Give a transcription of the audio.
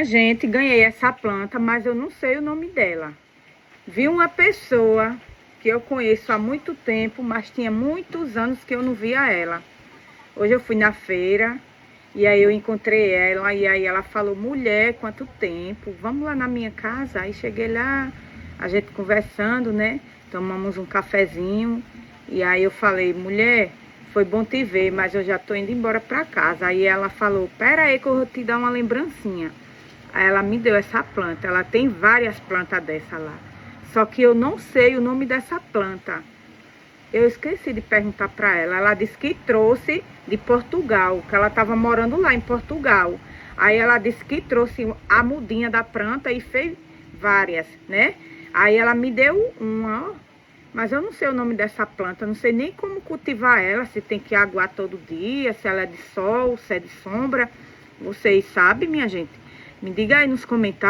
Minha gente, ganhei essa planta, mas eu não sei o nome dela. Vi uma pessoa que eu conheço há muito tempo, mas tinha muitos anos que eu não via ela. Hoje eu fui na feira e aí eu encontrei ela e aí ela falou: mulher, quanto tempo, vamos lá na minha casa. Aí cheguei lá, a gente conversando, né? Tomamos um cafezinho e aí eu falei: mulher, foi bom te ver, mas eu já tô indo embora pra casa. Aí ela falou: pera aí que eu vou te dar uma lembrancinha. Aí ela me deu essa planta. Ela tem várias plantas dessa lá. Só que eu não sei o nome dessa planta. Eu esqueci de perguntar para ela. Ela disse que trouxe de Portugal, que ela estava morando lá em Portugal. Aí ela disse que trouxe a mudinha da planta e fez várias, né? Aí ela me deu uma, ó. Mas eu não sei o nome dessa planta. Não sei nem como cultivar ela. Se tem que aguar todo dia, se ela é de sol, se é de sombra. Vocês sabem, minha gente? Me diga aí nos comentários.